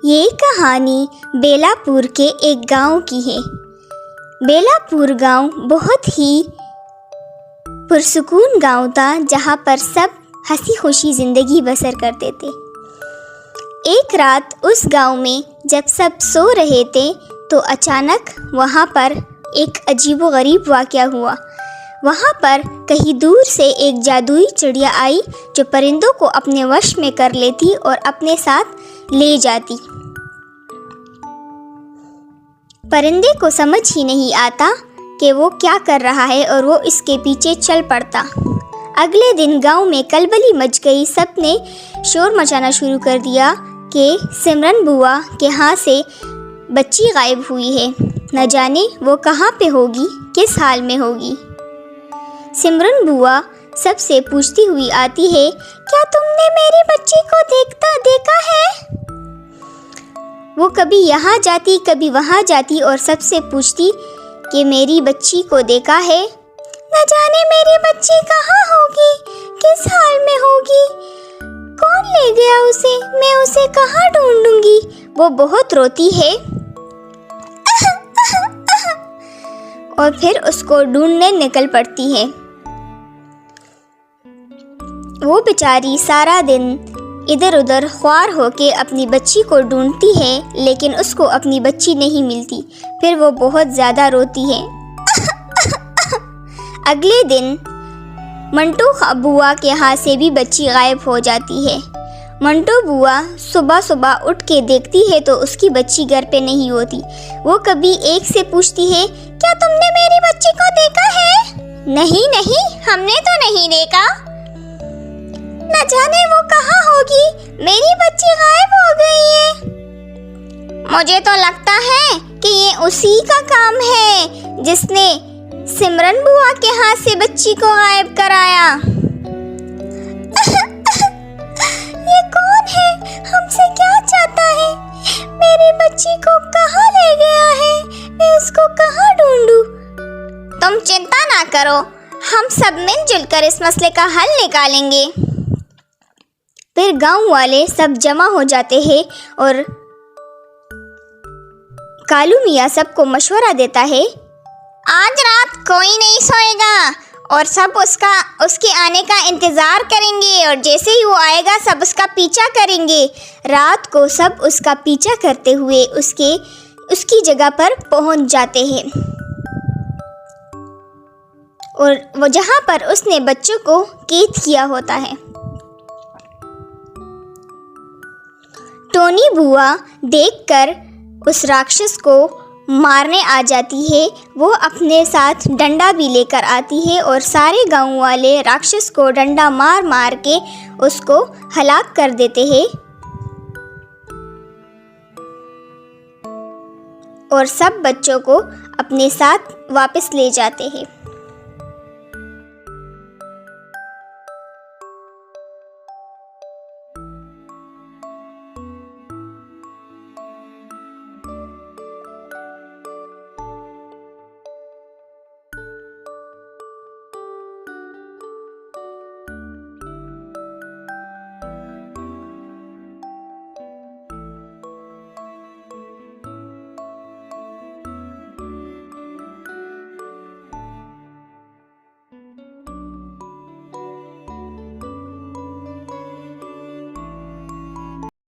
ये कहानी बेलापुर के एक गांव की है। बेलापुर गांव बहुत ही पुरसुकून गांव था, जहां पर सब हंसी खुशी ज़िंदगी बसर करते थे। एक रात उस गांव में जब सब सो रहे थे तो अचानक वहां पर एक अजीबोगरीब वाक़या हुआ। वहाँ पर कहीं दूर से एक जादुई चिड़िया आई जो परिंदों को अपने वश में कर लेती और अपने साथ ले जाती। परिंदे को समझ ही नहीं आता कि वो क्या कर रहा है और वो इसके पीछे चल पड़ता। अगले दिन गांव में कलबली मच गई। सबने शोर मचाना शुरू कर दिया कि सिमरन बुआ के यहाँ से बच्ची गायब हुई है। न जाने वो कहाँ पे होगी, किस हाल में होगी। सिमरन बुआ सबसे पूछती हुई आती है, क्या तुमने मेरी बच्ची को देखा है? वो कभी यहाँ जाती कभी वहाँ जाती और सबसे पूछती कि मेरी बच्ची को देखा है? न जाने मेरी बच्ची कहाँ होगी, किस हाल में होगी, कौन ले गया उसे, मैं उसे कहाँ ढूंढूंगी। वो बहुत रोती है और फिर उसको ढूंढने निकल पड़ती है। वो बेचारी सारा दिन इधर उधर ख्वार होके अपनी बच्ची को ढूंढती है, लेकिन उसको अपनी बच्ची नहीं मिलती। फिर वो बहुत ज़्यादा रोती है। अगले दिन मंटू बुआ के यहाँ से भी बच्ची गायब हो जाती है। मंटू बुआ सुबह सुबह उठ के देखती है तो उसकी बच्ची घर पे नहीं होती। वो कभी एक से पूछती है, क्या तुमने मेरी बच्ची को देखा है? नहीं नहीं, हमने तो नहीं देखा। न जाने वो कहाँ होगी, मेरी बच्ची गायब हो गई है। मुझे तो लगता है कि ये उसी का काम है जिसने सिमरन बुआ के हाथ से बच्ची को गायब कराया। ये कौन है? हमसे क्या चाहता है? मेरी बच्ची को कहाँ ले गया है? मैं उसको कहाँ ढूंढूं? तुम चिंता ना करो, हम सब मिलजुल कर इस मसले का हल निकालेंगे। फिर गांव वाले सब जमा हो जाते हैं और कालू मियाँ सबको मशवरा देता है, आज रात कोई नहीं सोएगा और सब उसके आने का इंतज़ार करेंगे और जैसे ही वो आएगा सब उसका पीछा करेंगे। रात को सब उसका पीछा करते हुए उसकी जगह पर पहुंच जाते हैं और वो जहाँ पर उसने बच्चों को कैद किया होता है। टोनी बुआ देखकर उस राक्षस को मारने आ जाती है। वो अपने साथ डंडा भी लेकर आती है और सारे गांव वाले राक्षस को डंडा मार मार के उसको हलाक कर देते हैं और सब बच्चों को अपने साथ वापस ले जाते हैं।